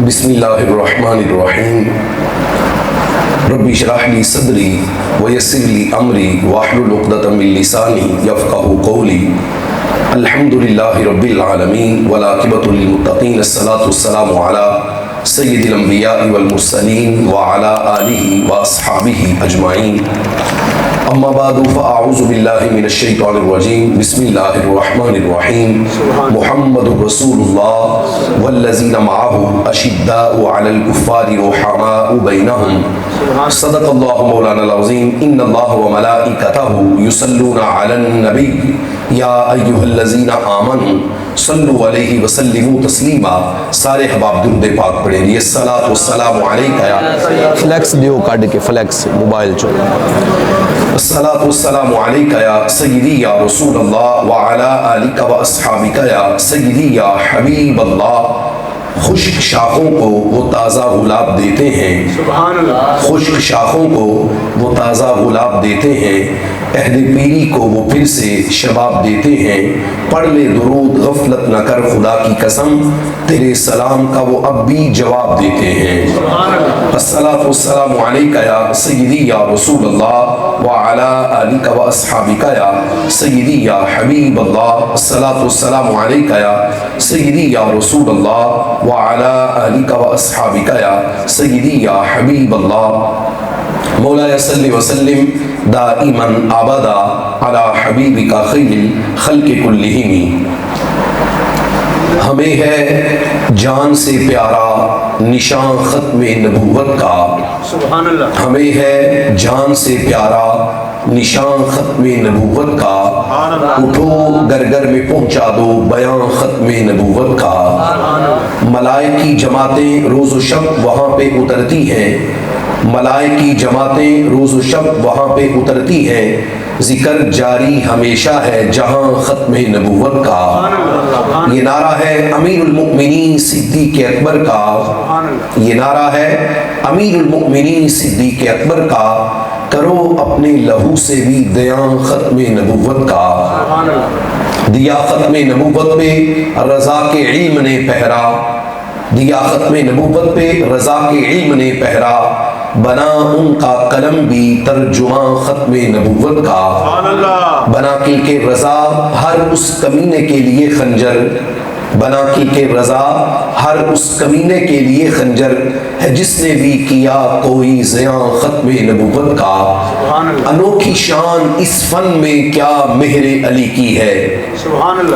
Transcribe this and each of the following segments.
بسم اللہ الرحمن الرحیم رب اشرح لی صدری ویسر لی امری واحلل عقدۃ من لسانی یفقہوا قولی الحمدللہ رب العالمین والعاقبۃ للمتقین الصلاۃ والسلام علی سید الانبیاء والمرسلین وعلی آلہ واصحابہ اجمعین اما بعد فاعوذ باللہ من الشیطان الرجیم بسم اللہ الرحمن الرحیم محمد رسول اللہ والذین معه اشداء علی الکفار رحماء بینہم صدق اللہ مولانا العظیم ان اللہ وملائکتہ یصلون علی النبی یا ایھا الذین آمنوا صلوا علیہ وسلموا تسلیما. سارے حباب درود پاک پڑھیں گے. الصلاۃ والسلام علیکہ یا فلیکس دیو کاٹ کے فلیکس موبائل چو. الصلاۃ والسلام علیکہ یا سیدی یا رسول اللہ وعلی آلک و اصحابک یا سیدی یا حبیب اللہ. خشک شاخوں کو وہ تازہ گلاب دیتے ہیں. سبحان اللہ. خشک شاخوں کو وہ تازہ گلاب دیتے ہیں. عہد پیری کو وہ پھر سے شباب دیتے ہیں. پڑھ لے درود غفلت نہ کر خدا کی قسم تیرے سلام کا وہ اب بھی جواب دیتے ہیں. الصلاۃ والسلام علیکہ یا سیدی یا رسول اللہ وعلی آلک و اصحابک یا سیدی یا حبیب اللہ. الصلاۃ والسلام علیکہ یا سیدی یا رسول اللہ وعلی آلک و اصحابک یا سیدی یا حبیب اللہ. مولا صلی وسلم دائما ابدا علی حبیبک خیر الخلق کلہم. ہمیں ہے جان سے پیارا نشان ختم نبوت کا. سبحان اللہ. ہمیں ہے جان سے پیارا نشان ختم نبوت کا. اٹھو گر گر میں پہنچا دو بیان ختم نبوت کا. ملائکی جماعتیں روز و شب وہاں پہ اترتی ہیں. ملائکی جماعتیں روز و شب وہاں پہ اترتی ہیں. ذکر جاری ہمیشہ ہے جہاں ختم نبوت کا. یہ نعرہ ہے امیر المؤمنین صدیق اکبر کا. یہ نعرہ ہے امیر المؤمنین صدیق اکبر کا. کرو اپنے لہو سے بھی دیاں ختم نبوت کا. دیا ختم نبوت پہ رضا کے علم نے پہرا. دیا ختم نبوت پہ رضا کے علم نے پہرا. بنا ان کا قلم بھی ترجمہ ختم نبوت کا. بنا کلک رضا ہر اس کمینے کے لیے خنجر. بنا کلک رضا ہر اس کمینے کے لیے خنجر ہے جس نے بھی کیا کوئی زیاں ختم نبوت کا. انوکھی شان اس فن میں کیا مہر علی کی ہے.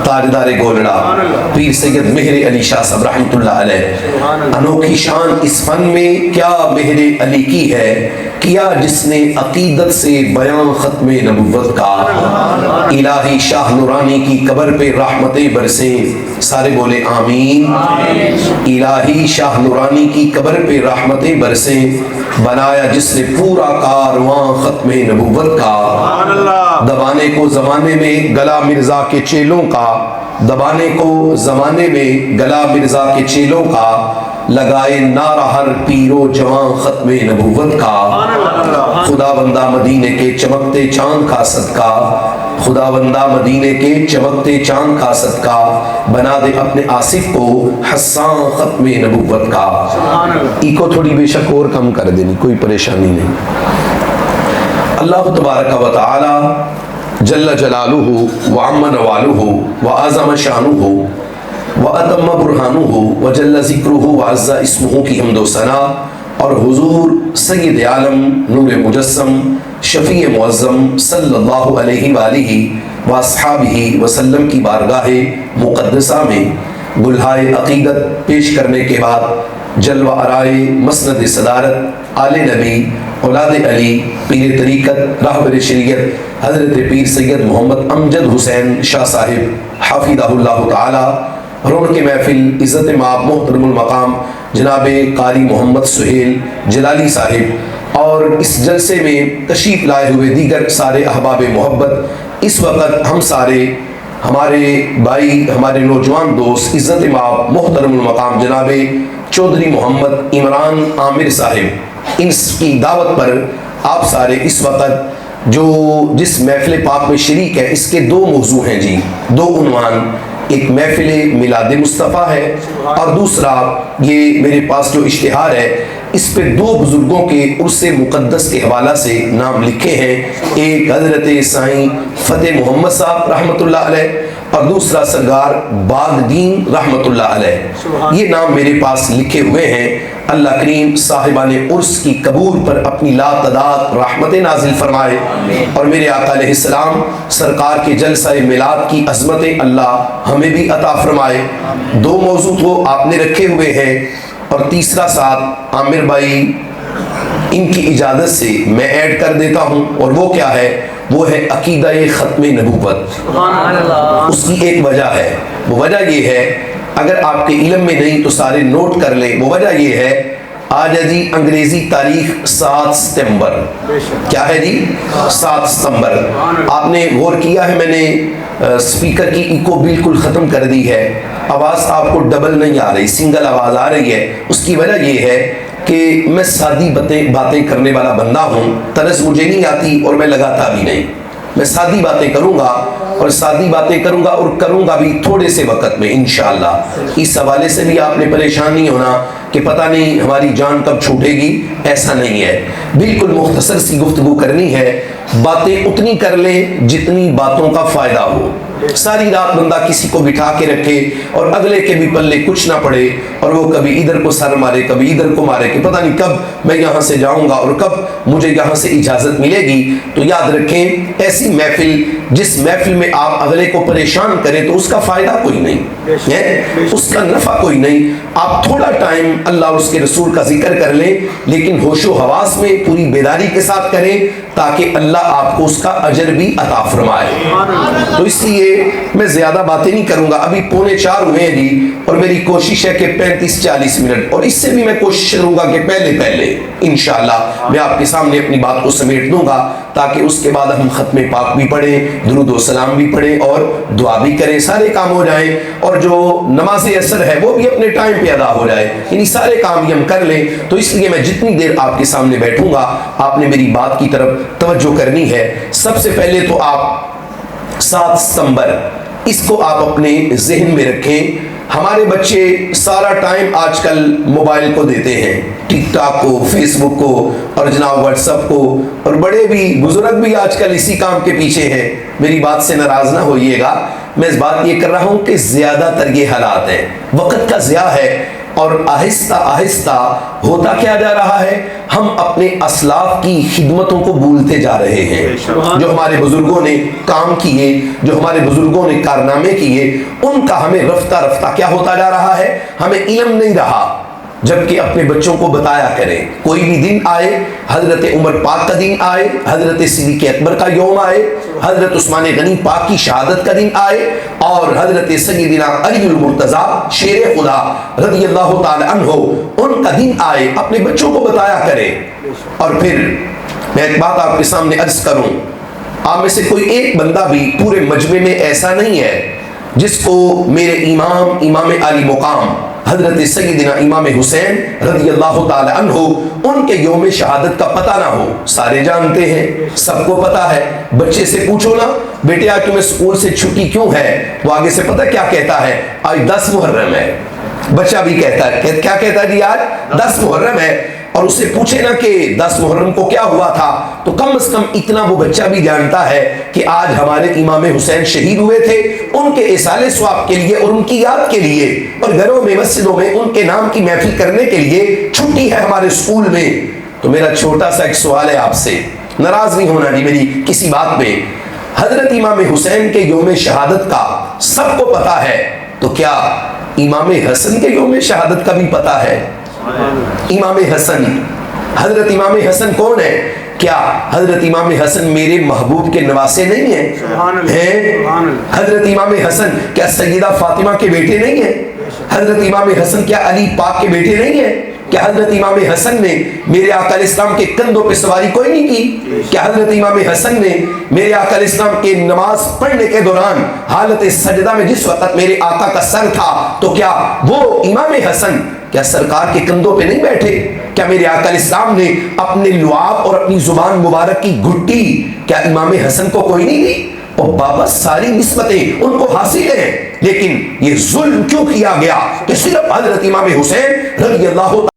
تاجدار گولڑا پیر سید مہر علی شاہ صاحب رحمۃ اللہ علیہ. انوکھی شان اس فن میں کیا مہر علی کی ہے. کیا جس نے عقیدت سے بیان ختم نبوت کا. الہی شاہ نورانی کی قبر پہ رحمتیں برسیں. سارے بولے آمین. الہی شاہ نورانی کی قبر پہ رحمتیں برسیں. بنایا جس نے پورا کارواں ختم نبوت کا. دبانے کو زمانے میں گلا مرزا کے چیلوں کا. دبانے کو زمانے میں گلا مرزا کے چیلوں کا. لگائے نعرہ ہر پیرو جوان ختم نبوت کا. خدا بندہ مدینے کے چمکتے چاند کا صدقہ. خدا بندہ مدینے کے چمکتے چاند کا صدقہ. بنا دے اپنے آصف کو حسان ختم نبوت کا. ایکو تھوڑی بے شک اور کم کر دینی کوئی پریشانی نہیں. اللہ تبارک و تعالی جل جلالہ وعم نوالہ وعظم شانہ وَأَتَمَّ بُرْحَانُهُ وَجَلَّ ذِكْرُهُ وَعَزَّ اسْمُهُ کی حمد و ثنا اور حضور سید عالم نور مجسم شفیع معظم صلی اللہ علیہ وآلہ واصحابہ وسلم کی بارگاہ مقدسہ میں گلہائے عقیدت پیش کرنے کے بعد جلوہ آرائے مسند صدارت آل نبی اولاد علی پیر طریقت راہبر شریعت حضرت پیر سید محمد امجد حسین شاہ صاحب حافظہ اللہ تعالی. رون کے محفل عزت مآب محترم المقام جناب قاری محمد سہیل جلالی صاحب اور اس جلسے میں تشریف لائے ہوئے دیگر سارے احباب محبت. اس وقت ہم سارے ہمارے بھائی ہمارے نوجوان دوست عزت مآب محترم المقام جناب چودھری محمد عمران عامر صاحب ان کی دعوت پر آپ سارے اس وقت جو جس محفل پاک میں شریک ہے اس کے دو موضوع ہیں جی, دو عنوان. ایک محفل میلاد مصطفیٰ ہے، اور دوسرا یہ میرے پاس جو اشتہار ہے اس پہ دو بزرگوں کے عرس مقدس کے حوالہ سے نام لکھے ہیں، ایک حضرت سائیں فتح محمد صاحب رحمۃ اللہ علیہ اور دوسرا سرکار باغ دین رحمۃ اللہ علیہ، یہ نام میرے پاس لکھے ہوئے ہیں۔ اللہ کریم صاحبان عرس کی قبول پر اپنی لا تعداد رحمت نازل فرمائے، اور میرے آقا علیہ السلام سرکار کے جلسہ میلاد کی عظمتیں اللہ ہمیں بھی عطا فرمائے۔ دو موضوع تو آپ نے رکھے ہوئے ہیں، اور تیسرا ساتھ عامر بھائی ان کی اجازت سے میں ایڈ کر دیتا ہوں، اور وہ کیا ہے؟ وہ ہے عقیدہ ختم نبوت۔ اس کی ایک وجہ ہے، وہ وجہ یہ ہے، اگر آپ کے علم میں نہیں تو سارے نوٹ کر لیں، وہ وجہ یہ ہے آج ہے جی انگریزی تاریخ 7 ستمبر، کیا ہے جی 7 ستمبر۔ آپ نے غور کیا ہے میں نے سپیکر کی ایکو بالکل ختم کر دی ہے، آواز آپ کو ڈبل نہیں آ رہی، سنگل آواز آ رہی ہے۔ اس کی وجہ یہ ہے کہ میں سادی باتیں کرنے والا بندہ ہوں، طرز مجھے نہیں آتی اور میں لگاتا بھی نہیں، میں سادی باتیں کروں گا، اور سادی باتیں کروں گا اور کروں گا بھی تھوڑے سے وقت میں انشاءاللہ۔ اس حوالے سے بھی آپ نے پریشان نہیں ہونا کہ پتہ نہیں ہماری جان کب چھوٹے گی، ایسا نہیں ہے، بالکل مختصر سی گفتگو کرنی ہے، باتیں اتنی کر لیں جتنی باتوں کا فائدہ ہو۔ ساری رات بندہ کسی کو بٹھا کے رکھے اور اگلے کے بھی پلے کچھ نہ پڑے، اور وہ کبھی ادھر کو سر مارے کبھی ادھر کو مارے کہ پتہ نہیں کب میں یہاں سے جاؤں گا اور کب مجھے یہاں سے اجازت ملے گی۔ تو یاد رکھیں، ایسی محفل جس محفل میں آپ اگلے کو پریشان کریں تو اس کا فائدہ کوئی نہیں ہے، اس کا نفع کوئی نہیں۔ آپ تھوڑا ٹائم اللہ اور اس کے رسول کا ذکر کر لیں، لیکن ہوش و حواس میں پوری بیداری کے ساتھ کریں، تاکہ اللہ آپ کو اس کا اجر بھی عطا فرمائے۔ تو اس لیے میں زیادہ باتیں نہیں کروں گا، ابھی 3:45 ہوئے ہیں جی، اور میری کوشش ہے کہ 35-40 منٹ، اور اس سے بھی میں کوشش کروں گا کہ پہلے انشاءاللہ میں آپ کے سامنے اپنی بات کو سمیٹ دوں گا، تاکہ اس کے بعد ہم ختم پاک بھی پڑھیں، درود و سلام بھی پڑھیں اور دعا بھی کریں، سارے کام ہو جائیں، اور جو نماز عصر ہے وہ بھی اپنے ٹائم پہ ادا ہو جائے، یعنی سارے کام بھی ہم کر لیں۔ تو اس لیے میں جتنی دیر آپ کے سامنے بیٹھوں گا آپ نے میری بات کی طرف توجہ کرنی ہے۔ سب سے پہلے تو آپ 7 ستمبر اس کو آپ اپنے ذہن میں رکھیں۔ ہمارے بچے سارا ٹائم آج کل موبائل کو دیتے ہیں، ٹک ٹاک کو، فیس بک کو، اور جناب واٹس ایپ کو، اور بڑے بھی بزرگ بھی آج کل اسی کام کے پیچھے ہیں۔ میری بات سے ناراض نہ ہوئیے گا، میں اس بات یہ کر رہا ہوں کہ زیادہ تر یہ حالات ہیں، وقت کا ضیاع ہے، اور آہستہ آہستہ ہوتا کیا جا رہا ہے، ہم اپنے اسلاف کی خدمتوں کو بھولتے جا رہے ہیں۔ جو ہمارے بزرگوں نے کام کیے، جو ہمارے بزرگوں نے کارنامے کیے، ان کا ہمیں رفتہ رفتہ کیا ہوتا جا رہا ہے، ہمیں علم نہیں رہا۔ جبکہ اپنے بچوں کو بتایا کریں، کوئی بھی دن آئے، حضرت عمر پاک کا دن آئے، حضرت صدیق اکبر کا یوم آئے، حضرت عثمان غنی پاک کی شہادت کا دن آئے، اور حضرت سیدنا علی المرتضیٰ شیر خدا رضی اللہ تعالی عنہ ان کا دن آئے، اپنے بچوں کو بتایا کریں۔ اور پھر میں ایک بات آپ کے سامنے عرض کروں، آپ میں سے کوئی ایک بندہ بھی پورے مجمع میں ایسا نہیں ہے جس کو میرے امام علی مقام حضرت سیدنا امام حسین رضی اللہ تعالی عنہ ان کے یوم شہادت کا پتہ نہ ہو۔ سارے جانتے ہیں، سب کو پتہ ہے۔ بچے سے پوچھو نا، بیٹے آج تمہیں اسکول سے چھٹی کیوں ہے، وہ آگے سے پتہ کیا کہتا ہے، آج 10 محرم ہے۔ بچہ بھی کہتا ہے، کیا کہتا ہے جی، آج 10 محرم ہے۔ اور اسے پوچھے نا کہ 10 محرم کو کیا ہوا تھا، تو کم از کم اتنا وہ بچہ بھی جانتا ہے کہ آج ہمارے امام حسین شہید ہوئے تھے، ان کے اصالے ثواب کے لیے اور ان کی یاد کے لیے، اور گھروں میں مسجدوں میں ان کے نام کی محفل کرنے کے لیے چھٹی ہے ہمارے اسکول میں۔ تو میرا چھوٹا سا ایک سوال ہے آپ سے، ناراض نہیں ہونا جی میری کسی بات پہ، حضرت امام حسین کے یوم شہادت کا سب کو پتا ہے، تو کیا امام حسن کے یوم شہادت کا بھی پتا ہے؟ امام حسن، حضرت امام حسن کون ہے؟ کیا حضرت امام حسن میرے محبوب کے نواسے نہیں ہیں؟ حضرت امام حسن کیا سیدہ فاطمہ کے بیٹے نہیں ہیں؟ حضرت امام حسن کیا علی پاک کے بیٹے نہیں ہیں؟ کیا حضرت امام حسن نے میرے آقا علیہ السلام کے کندھوں پہ سواری کوئی نہیں کی؟ کیا حضرت امام حسن نے میرے آقا علیہ السلام کے نماز پڑھنے کے دوران حالت سجدہ میں جس وقت میرے آقا کا سر تھا، تو کیا وہ امام حسن کیا سرکار کے کندھوں پہ نہیں بیٹھے؟ کیا میرے آقا علیہ السلام نے اپنے لعاب اور اپنی زبان مبارک کی گھٹی کیا امام حسن کو کوئی نہیں دی؟ اور بابا ساری نسبتیں ان کو حاصل ہیں، لیکن یہ ظلم کیوں کیا گیا کہ صرف حضرت امام حسین رضی اللہ